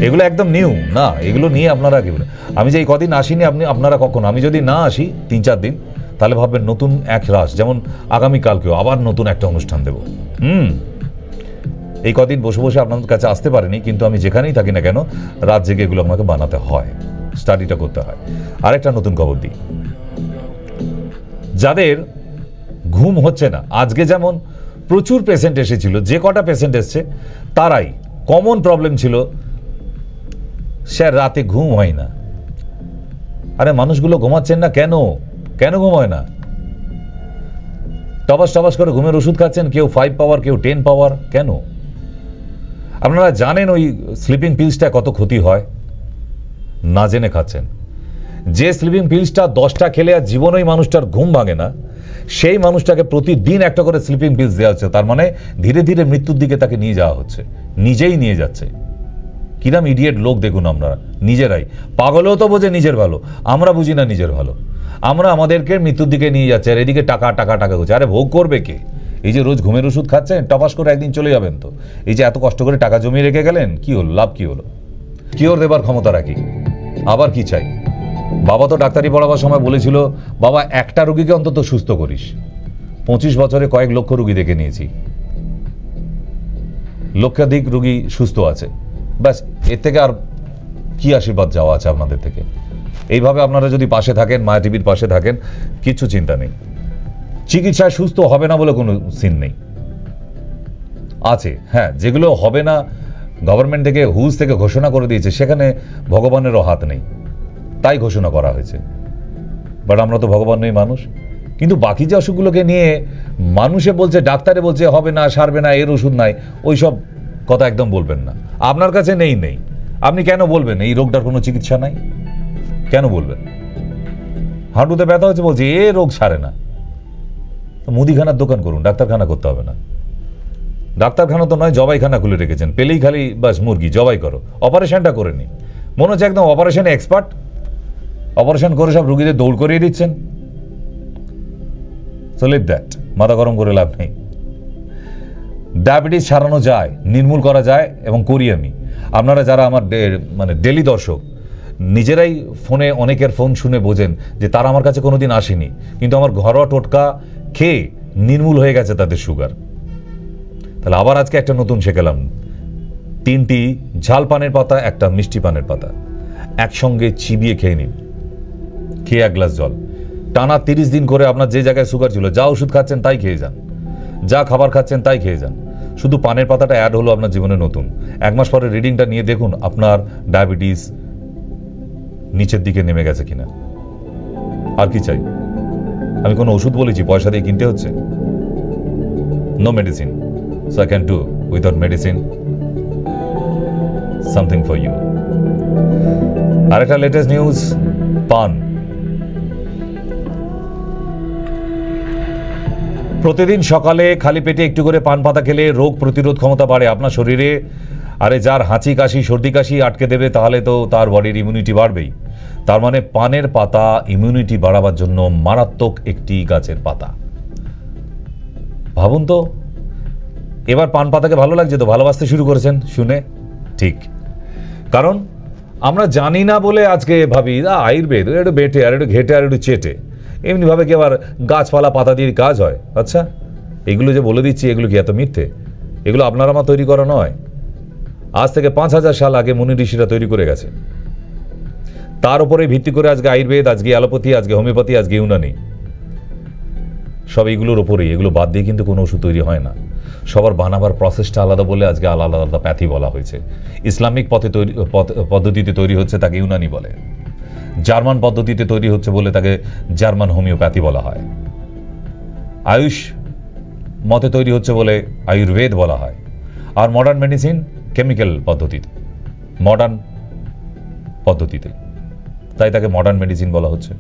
এগুলো একদম নিউ না, এগুলো নিয়ে আপনারা কি বলে, আমি যে এই কদিন আসিনি, আপনারা কখনো, আমি যদি না আসি 3-4 দিন, তাহলে ভাববেন নতুন এক রাস। যেমন আগামীকালকেও আবার নতুন একটা অনুষ্ঠান দেব। এই কদিন বসে বসে আপনাদের কাছে আসতে পারিনি, কিন্তু আমি যেখানেই থাকি না কেন রাত জেগে এগুলো আমাকে বানাতে হয়, স্টাডিটা করতে হয়। আরেকটা নতুন খবর দিই, যাদের ঘুম হচ্ছে না, আজকে যেমন প্রচুর পেশেন্ট এসেছিল, যে কটা পেশেন্ট এসছে তারাই কমন প্রবলেম ছিল, স্যার রাতে ঘুম হয় না। আরে মানুষগুলো ঘুমাচ্ছেন না কেন? কেন ঘুম হয় না? টবাস টবাস করে ঘুমের ওষুধ খাচ্ছেন, কেউ 5 পাওয়ার, কেউ 10 পাওয়ার, কেন? আপনারা জানেন ওই স্লিপিং পিলসটা কত ক্ষতি হয়? না জেনে খাচ্ছেন। যে স্লিপিং পিলসটা 10টা খেলে আর জীবনেই মানুষটার ঘুম ভাঙে না, সেই মানুষটাকে প্রতিদিন একটা করে স্লিপিং পিলস দেওয়া হচ্ছে। তার মানে ধীরে ধীরে মৃত্যুর দিকে তাকে নিয়ে যাওয়া হচ্ছে, নিজেই নিয়ে যাচ্ছে। কিরম ইডিয়েট লোক দেখুন আমরা নিজেরাই। পাগলেও তো বোঝে নিজের ভালো, আমরা বুঝি না নিজের ভালো। আমরা আমাদেরকে মৃত্যুর দিকে নিয়ে যাচ্ছে, আর এদিকে টাকা টাকা টাকা করছে। আরে ভোগ করবে কে? এই যে রোজ ঘুমের ওষুধ খাচ্ছেন, টপাস করে একদিন চলে যাবেন তো। এই যে এত কষ্ট করে টাকা জমিয়ে রেখে গেলেন, কি হলো? লাভ কি হলো? কিওর দেবার ক্ষমতা রাখি, আবার কি চাই? বাবা তো ডাক্তারি পড়াবার সময় বলেছিল, বাবা একটা রোগীকে অন্তত সুস্থ করিস। 25 বছরে কয়েক লক্ষ রোগী দেখে নিয়েছি, লক্ষাধিক রোগী সুস্থ আছে। ব্যাস, এর থেকে আর কি আশীর্বাদ যাওয়া আছে আপনাদের থেকে? এইভাবে আপনারা যদি পাশে থাকেন, মায়া টিভির পাশে থাকেন, কিচ্ছু চিন্তা নেই। চিকিৎসায় সুস্থ হবে না বলে কোনো সিন নেই, আছে। হ্যাঁ, যেগুলো হবে না গভর্নমেন্ট থেকে হুজ থেকে ঘোষণা করে দিয়েছে, সেখানে ভগবানেরও হাত নেই, তাই ঘোষণা করা হয়েছে। বাট আমরা তো ভগবান নই, মানুষ। কিন্তু বাকি যে অসুখগুলোকে নিয়ে মানুষে বলছে, ডাক্তারে বলছে হবে না, সারবে না, এর ওষুধ নাই, ওইসব কথা একদম বলবেন না। আপনার কাছে নেই, আপনি কেন বলবেন এই রোগটার কোনো চিকিৎসা নাই? কেন বলবেন? হাঁটুতে ব্যথা হচ্ছে বলছে এ রোগ সারে না। মুদিখানার দোকান করুন, ডাক্তারখানা করতে হবে না। ডাক্তারখানা তো নয়, জবাইখানা খুলে রেখেছেন, পেলেই খালি বাস মুরগি জবাই করো, অপারেশনটা করে নি। মনে হচ্ছে একদম অপারেশনে এক্সপার্ট, অপারেশন করে সব রুগীদের দৌড় করিয়ে দিচ্ছেন। সো লিভ দ্যাট, মাথা গরম করে লাভ নেই। ডায়াবেটিস সারানো যায়, নির্মূল করা যায়, এবং করি আমি। আপনারা যারা আমার মানে ডেলি দর্শক, নিজেরাই ফোনে অনেকের ফোন শুনে বোঝেন যে তারা আমার কাছে কোনোদিন আসেনি, কিন্তু আমার ঘরোয়া টোটকা খেয়ে নির্মূল হয়ে গেছে তাদের সুগার। তাহলে আবার আজকে একটা নতুন শেখালাম, 3টি ঝাল পানের পাতা, একটা মিষ্টি পানের পাতা একসঙ্গে চিবিয়ে খেয়ে নিন, খেয়ে 1 গ্লাস জল, টানা 30 দিন করে আপনার যে জায়গায় সুগার ছিল, যা ওষুধ খাচ্ছেন তাই খেয়ে যান, যা খাবার খাচ্ছেন তাই খেয়ে যান। শুধু পানের পাতাটা অ্যাড হলো আপনার জীবনে নতুন। 1 মাস পরে রিডিংটা নিয়ে দেখুন আপনার ডায়াবেটিস নিচের দিকে নেমে গেছে কিনা। আর কি চাই? আমি কোনো ওষুধ বলেছি পয়সা দিয়ে কিনতে হচ্ছে? No medicine, so I can do without medicine something for you. আর একটা লেটেস্ট নিউজ, পান। প্রতিদিন সকালে খালি পেটে একটু করে পান পাতা খেলে রোগ প্রতিরোধ ক্ষমতা বাড়ে আপনার শরীরে। আরে যার হাঁচি কাশি সর্দি কাশি আটকে দেবে, তাহলে তো তার বডির ইমিউনিটি বাড়বেই। তার মানে পানের পাতা ইমিউনিটি বাড়াবার জন্য মারাত্মক একটি গাছের পাতা। ভাবুন তো, এবার পান পাতাকে ভালো লাগছে তো, ভালোবাসতে শুরু করেছেন শুনে? ঠিক, কারণ আমরা জানি না বলে আজকে ভাবি আয়ুর্বেদ, একটু বেটে আর একটু ঘেটে আর একটু চেটে, এমনিভাবে কি আবার গাছপালা পাতা দিয়ে কাজ হয়? আচ্ছা, এগুলো যে বলে দিচ্ছি, এগুলো কি এত মিথ্যে? এগুলো আপনার আমার তৈরি করা নয়, আজ থেকে 5000 সাল আগে মুনি ঋষিরা তৈরি করে গেছে। তার উপরে ভিত্তি করে আজকে আয়ুর্বেদ, আজকে অ্যালোপ্যাথি, আজকে হোমিওপ্যাথি, আজকে ইউনানি। সব এইগুলোর ওপরেই, এগুলো বাদ দিয়ে কিন্তু কোনো ওষুধ তৈরি হয় না। সবার বানাবার প্রসেসটা আলাদা বলে আজকে আলাদা আলাদা প্যাথি বলা হয়েছে। ইসলামিক পদ্ধতিতে তৈরি হচ্ছে তাকে ইউনানি বলে, জার্মান পদ্ধতিতে তৈরি হচ্ছে বলে তাকে জার্মান হোমিওপ্যাথি বলা হয়, আয়ুষ মতে তৈরি হচ্ছে বলে আয়ুর্বেদ বলা হয়, আর মডার্ন মেডিসিন কেমিক্যাল পদ্ধতিতে, মডার্ন পদ্ধতিতে, তাই তাকে মডার্ন মেডিসিন বলা হচ্ছে।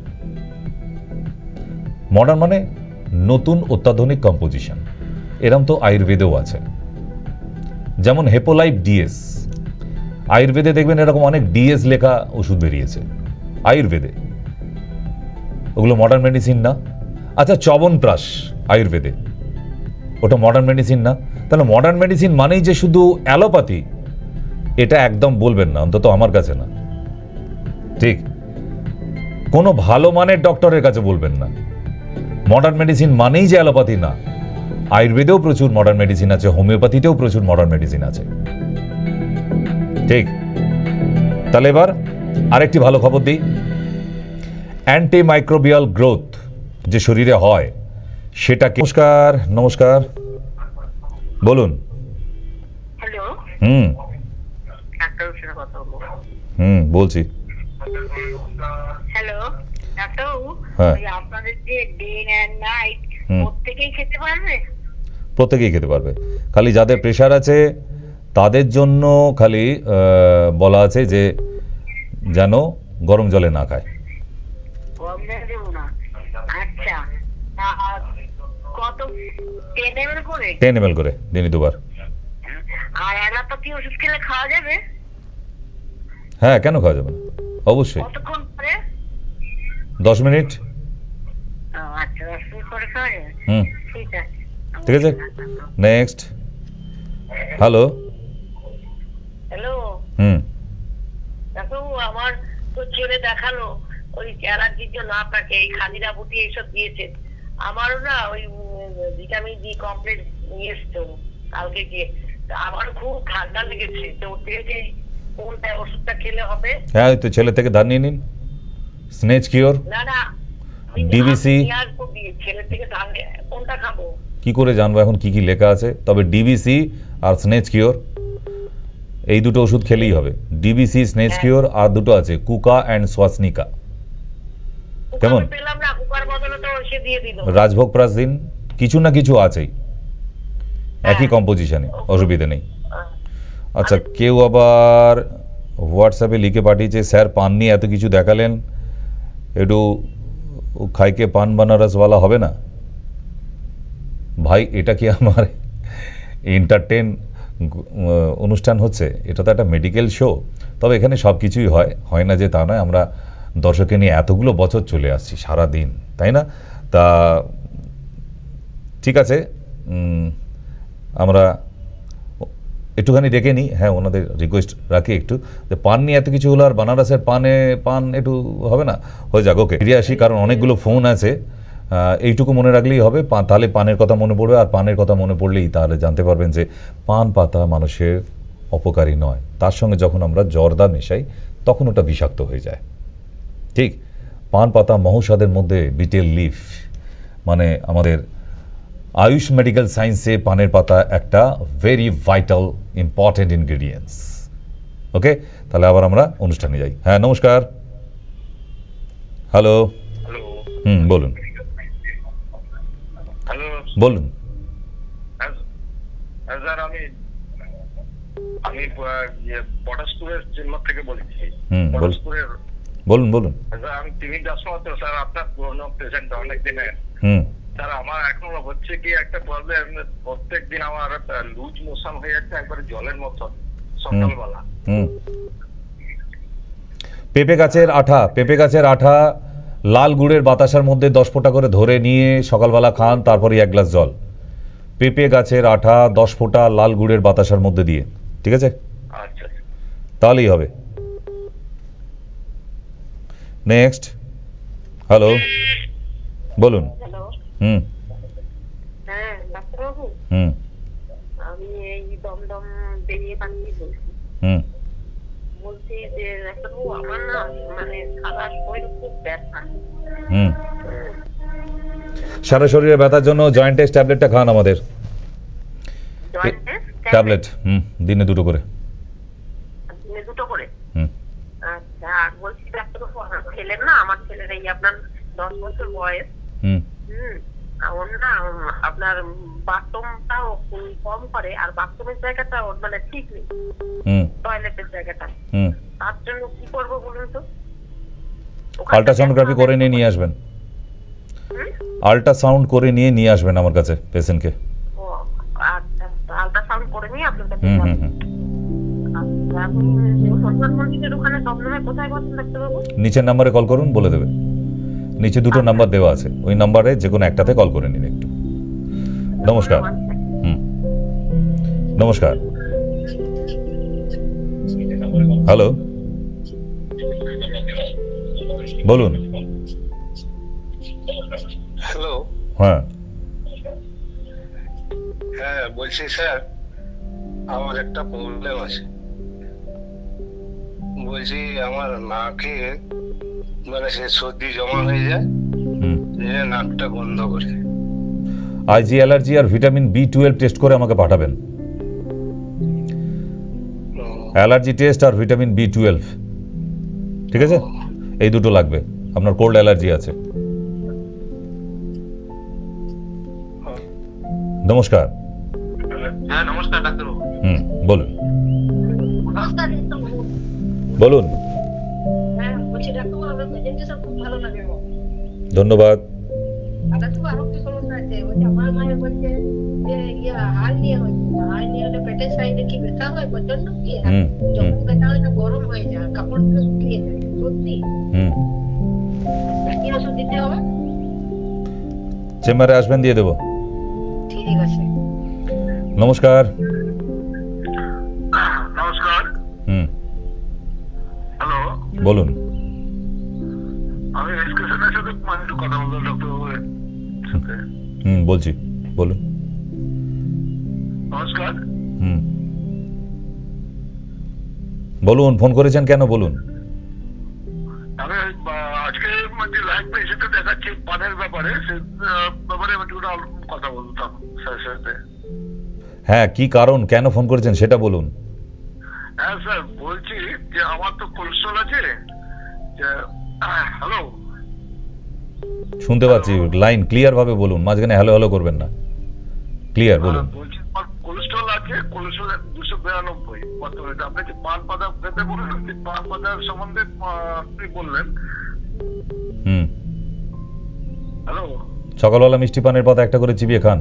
মডার্ন মানে নতুন অত্যাধুনিক কম্পোজিশন। এরম তো আয়ুর্বেদেও আছে, যেমন হেপোলাইফ ডিএস। আয়ুর্বেদে দেখবেন এরকম অনেক ডিএস লেখা ওষুধ বেরিয়েছে আয়ুর্বেদে, ওগুলো মডার্ন মেডিসিন না। আচ্ছা, চবনপ্রাশ আয়ুর্বেদে, ওটা মডার্ন মেডিসিন না? তাহলে মডার্ন মেডিসিন মানেই যে শুধু অ্যালোপ্যাথি, এটা একদম বলবেন না, অন্তত আমার কাছে না। ঠিক, কোনো ভালো মানের ডক্টরের কাছে বলবেন না মডার্ন মেডিসিন মানেই যে অ্যালোপ্যাথি না। আয়ুর্বেদেও প্রচুর মডার্ন মেডিসিন আছে, হোমিওপ্যাথিতেও প্রচুর মডার্ন মেডিসিন আছে। ঠিক, তাহলে এবার আরেকটি ভালো খবর দিই। অ্যান্টিমাইক্রোবিয়াল গ্রোথ যে শরীরে হয় সেটা। নমস্কার, নমস্কার, বলুন। হ্যালো। বলছি। হ্যালো ডাক্তারবাবু, হ্যাঁ, আপনাদের যে ডে এন্ড নাইট প্রত্যেকেই খেতে পারবে? প্রত্যেকেই খেতে পারবে, খালি যাদের প্রেশার আছে তাদের জন্য খালি বলা আছে যে যেন গরম জলে না খায়। গরম জলে দেবো না? আচ্ছা, কত? 10 ml করে? 10 ml করে দিনে দুবার। আর অ্যালোপ্যাথি ওষুধ খেলে খাওয়া যাবে? হ্যাঁ, কেন খাওয়া যাবে না, অবশ্যই। কতক্ষণ পরে? 10 মিনিট। আচ্ছা, 10 মিনিট পরে খাওয়া যাবে। ঠিক আছে, ঠিক আছে। নেক্সট। হ্যালো। হ্যালো ডাক্তারবাবু, আমার তো ছেলে দেখালো ওই অ্যালার্জির জন্য আপনাকে এই খাদিরা বুটি এইসব দিয়েছে। আমারও না ওই ভিটামিন ডি কমপ্লেক্স নিয়ে এসছো কালকে গিয়ে, আমারও খুব ঠান্ডা লেগেছে। তো ওর থেকে যে কোনটা ওষুধটা খেলে হবে? হ্যাঁ, তো ছেলে থেকে ধার নিয়ে নিন, স্নেচ কিওর। না না, ডিবিসি। ছেলে থেকে ধার কোনটা খাবো? কি করে জানবো এখন কি কি লেখা আছে? তবে ডিবিসি আর স্নেচ কিওর এই দুটো ওষুধ খেলেই হবে। ডিবিসি, স্নেচ কিওর, আর দুটো আছে কুকা অ্যান্ড সোয়াসনিকা। কেমন? রাজভোগ প্রাস দিন, কিছু না কিছু আছেই, একই কম্পোজিশনে, অসুবিধা নেই। আচ্ছা, কেউ আবার হোয়াটসঅ্যাপে লিখে পাঠিয়েছে, স্যার পান নিয়ে এত কিছু দেখালেন, একটু খাইকে পান বানারসওয়ালা হবে না? ভাই, এটা কি আমার এন্টারটেন অনুষ্ঠান হচ্ছে? এটা তো একটা মেডিকেল শো। তবে এখানে সব কিছুই হয়, হয় না যে তা নয়। আমরা দর্শককে নিয়ে এতগুলো বছর চলে আসছি সারা দিন, তাই না? তা ঠিক আছে, আমরা একটুখানি ডেকে নিই। হ্যাঁ, ওনাদের রিকোয়েস্ট রাখি একটু, যে পান নিয়ে এত কিছু হলো আর বানারসের পান একটু হবে না? হয়ে যাক, ওকে, ফিরে আসি, কারণ অনেকগুলো ফোন আছে। এইটুকু মনে রাখলেই হবে, তাহলে পানের কথা মনে পড়বে, আর পানের কথা মনে পড়লেই তাহলে জানতে পারবেন যে পান পাতা মানুষের অপকারী নয়। তার সঙ্গে যখন আমরা জর্দা মেশাই তখন ওটা বিষাক্ত হয়ে যায়। ঠিক, পান পাতা মহৌষধের মধ্যে বিটেল লিফ, মানে আমাদের আয়ুষ মেডিকেল সায়েন্সে পানের পাতা একটা ভেরি ভাইটাল ইম্পর্টেন্ট ইনগ্রেডিয়েন্টস। ওকে, তাহলে আবার আমরা অনুষ্ঠানে যাই। হ্যাঁ, নমস্কার। হ্যালো। বলুন। হ্যালো, বলুন। স্যার আমি পটাশপুরের চেম্বার থেকে বলছি। বলুন বলুন। স্যার, আমি টিভি দর্শক, তো স্যার আপনার পুরনো পেশেন্ট অনেক দিনের। স্যার, আমার এখন হচ্ছে কি একটা প্রবলেম, প্রত্যেক দিন আমার লুজ মোশন হয়ে যাচ্ছে, একবারে জলের মতন সকালবেলা। পেঁপে গাছের আঠা লাল গুড়ের বাতাসার মধ্যে 10 ফোঁটা করে ধরে নিয়ে সকালবেলা খান, তারপরে 1 গ্লাস জল। পেঁপে গাছের আঠা 10 ফোঁটা লাল গুড়ের বাতাসার মধ্যে দিয়ে, ঠিক আছে? আচ্ছা, তাহলেই হবে। নেক্সট। হ্যালো, বলুন। হ্যাঁ ডাক্তারবাবু, আমি এই দমদম বেরিয়ে বানিয়ে বলছি যে ডাক্তারবাবু, আমার না মানে সারা শরীর খুব ব্যথা। সারা শরীরে ব্যথার জন্য জয়েন্ট টেস্ট ট্যাবলেটটা খান আমাদের জয়েন্ট টেস্ট ট্যাবলেট দিনে 2টো করে দিনে 2টো করে। হুম আচ্ছা, আর বলছি ডাক্তারবাবু, আমার ছেলের না, আমার ছেলের এই আপনার 10 বছর বয়স। হুম ওর না আপনার বাথরুমটাও কম করে, আর বাথরুমের জায়গাটা ওর মানে ঠিক নেই, টয়লেটের জায়গাটা। তার জন্য কি করবো বলুন তো? আল্ট্রাসোনোগ্রাফি করে নিয়ে আসবেন, আল্ট্রাসাউন্ড করে নিয়ে আসবেন আমার কাছে পেশেন্টকে। ও আচ্ছা, আল্ট্রাসাউন্ড করে নিয়ে আপনার কাছে হুম যাবো। হুম আচ্ছা, আপনি হনুমান মন্দিরের ওখানে দমদমে কোথায় বসেন ডাক্তারবাবু? নিচের নাম্বারে কল করুন, বলে দেবে। নিচে 2টো নাম্বার দেওয়া আছে, ওই নাম্বারে যে কোনো একটাতে কল করে নিন একটু। নমস্কার। নমস্কার। হ্যালো, বলুন। হ্যালো। হ্যাঁ হ্যাঁ, বলছি স্যার, আমার একটা প্রবলেম আছে। বলছি আমার নাকে মানে সে সর্দি জমা হয়ে যায়, নাকটা বন্ধ করে। আইজি অ্যালার্জি আর ভিটামিন B12 টেস্ট করে আমাকে পাঠাবেন। অ্যালার্জি টেস্ট আর ভিটামিন B12, ঠিক আছে? এই 2টো লাগবে। আপনার কোল্ড অ্যালার্জি আছে। নমস্কার। হ্যাঁ নমস্কার ডাক্তারবাবু। বলুন নমস্কার। বলুন। হ্যাঁ বলছি ডাক্তারবাবু, আপনার প্রেজেন্টেশন খুব ভালো লাগে। ধন্যবাদ। ডাক্তারবাবু, আরো কি সমস্যা আছে? বলছি আমার মায়ের বলছে যে হার্নিয়া হয়েছে, হার্নিয়া হলে পেটের সাইডে কি ব্যথা হয় প্রচন্ড, কি যখন ব্যথা হয় না গরম হয়ে যায়, কাপড় দিয়ে শুকিয়ে যায়, সত্যি। কি ওষুধ দিতে হবে? চেম্বারে আসবেন, দিয়ে দেবো। ঠিক আছে। নমস্কার। নমস্কার। হ্যালো, বলুন। আমি এসকেশনের সাথে একটু কথা বলবো ডক্টরবাবুর সাথে। বলছি, বলুন। নমস্কার। বলুন, ফোন করেছেন কেন বলুন। আমি আজকে যে লাইভ পেশেন্টকে দেখাচ্ছি পানের ব্যাপারে, সে ব্যাপারে আমি একটু কথা বলতাম স্যারের সাথে। হ্যাঁ, কি কারণ, কেন ফোন করেছেন সেটা বলুন। হ্যাঁ স্যার, বলছি যে আমার তো কোলেস্ট্রল আছে। হ্যালো, শুনতে পাচ্ছি, লাইন ক্লিয়ার ভাবে বলুন, মাঝখানে হ্যালো হ্যালো করবেন না, ক্লিয়ার বলুন। বলছি আমার কোলেস্ট্রল আছে, কোলেস্ট্রল 292 বর্তমানে। আপনি যে পান পাতা খেতে বললেন, পান পাতার সম্বন্ধে আপনি বললেন। হ্যালো, সকালবেলা মিষ্টি পানের পাতা একটা করে চিবিয়ে খান,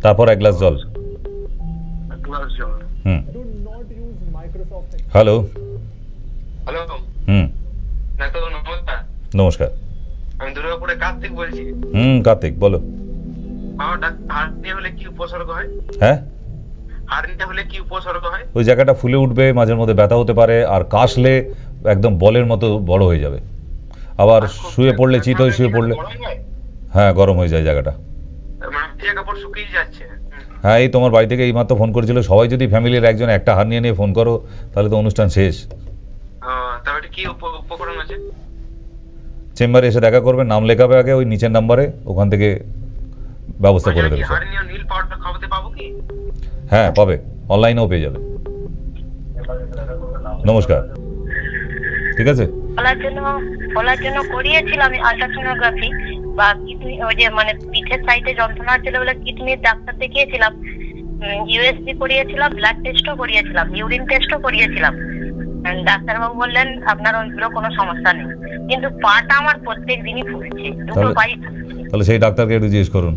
তারপর 1 গ্লাস জল। হ্যালো। হ্যালো। ডাক্তার নমস্কার। নমস্কার। আমি দুর্গাপুরে কার্তিক বলছি। কার্তিক, বলো। আমার হার্নিয়া হলে কি উপসর্গ হয়? হ্যাঁ, হার্নিয়া হলে কি উপসর্গ হয়? ওই জায়গাটা ফুলে উঠবে, মাঝের মধ্যে ব্যথা হতে পারে, আর কাশলে একদম বলের মতো বড় হয়ে যাবে। আবার শুয়ে পড়লে, চিত হয়ে শুয়ে পড়লে, হ্যাঁ গরম হয়ে যায় জায়গাটা। কাপড় শুকিয়ে যাচ্ছে। হ্যাঁ, এই তোমার বাড়ি থেকে এইমাত্র ফোন করেছিল। সবাই যদি ফ্যামিলির একজন একটা হার্নিয়া নিয়ে ফোন করো, তাহলে তো অনুষ্ঠান শেষ। তাহলে কি উপকরণ আছে? চেম্বারে এসে দেখা করবে, নাম লেখাবে আগে ওই নিচের নাম্বারে, ওখান থেকে ব্যবস্থা করে দেবে। হ্যাঁ পাবে, অনলাইনেও পেয়ে যাবে। নমস্কার, ঠিক আছে। ফলার জন্য করিয়েছিলাম আল্ট্রাসোনোগ্রাফি, বা কিডনি, ওই যে মানে পিঠের সাইডে যন্ত্রণা ছিল বলে কিডনির ডাক্তার দেখিয়েছিলাম, ইউএসজি করিয়েছিলাম, ব্লাড টেস্টও করিয়েছিলাম, ইউরিন টেস্টও করিয়েছিলাম। ডাক্তারবাবু বললেন আপনার ওইগুলো কোনো সমস্যা নেই, কিন্তু পাটা আমার প্রত্যেক দিনই ফুলছে, দুটো পাই। তাহলে সেই ডাক্তারকে একটু জিজ্ঞেস করুন।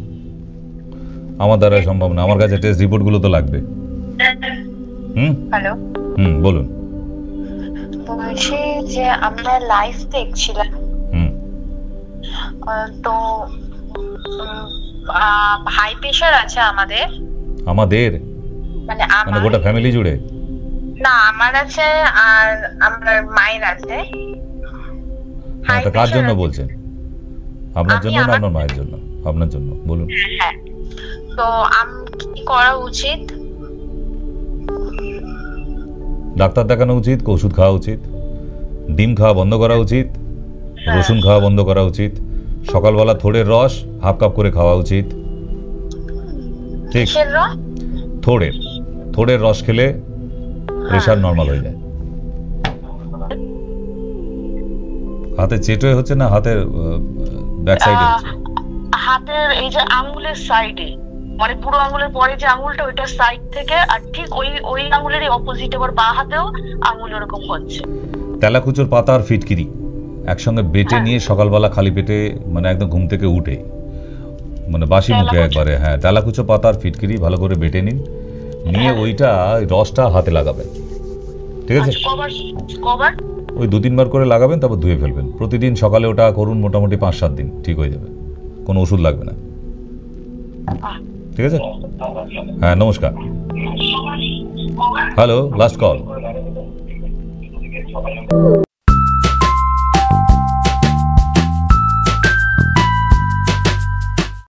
আমার দ্বারা সম্ভব না, আমার কাছে টেস্ট রিপোর্ট গুলো তো লাগবে। হ্যালো, বলুন। বলছি যে আমরা লাইভ দেখছিলাম, তো হাই প্রেশার আছে আমাদের মানে গোটা ফ্যামিলি জুড়ে? না, আমার আছে আর আমার মায়ের আছে। কার জন্য বলছেন? আপনার জন্য না আপনার মায়ের জন্য? আপনার জন্য, বলুন। হ্যাঁ, তো আমি কি করা উচিত? ডাক্তার দেখানো উচিত, ওষুধ খাওয়া উচিত, ডিম খাওয়া বন্ধ করা উচিত, রসুন খাওয়া বন্ধ করা উচিত, সকালবেলা থোড়ের রস হাফ কাপ করে খাওয়া উচিত। ঠিক, কিসের রস? থোড়ের রস খেলে প্রেশার নর্মাল হয়ে যায়। হাতে চেটোয় হচ্ছে না হাতের ব্যাক সাইডে হচ্ছে? হাতের এই যে আঙ্গুলের সাইডে, মানে পুরো আঙ্গুলের পরে যে আঙ্গুলটা ওইটা সাইড থেকে, আর ঠিক ওই আঙ্গুলেরই অপোজিট আবার বাঁ হাতেও আঙ্গুল এরকম হচ্ছে। তেলাকুচোর পাতা আর ফিটকিরি একসঙ্গে বেটে নিয়ে সকালবেলা খালি পেটে, মানে একদম ঘুম থেকে উঠে, মানে বাসি মুখে একবারে, হ্যাঁ, তেলাকুচো পাতা আর ফিটকিরি ভালো করে বেটে নিন, নিয়ে ওইটা রসটা হাতে লাগাবেন। ঠিক আছে? কবার? ওই 2-3 বার করে লাগাবেন, তারপর ধুয়ে ফেলবেন। প্রতিদিন সকালে ওটা করুন, মোটামুটি 5-7 দিন ঠিক হয়ে যাবে, কোনো ওষুধ লাগবে না। ঠিক আছে? হ্যাঁ, নমস্কার। Hello, last call.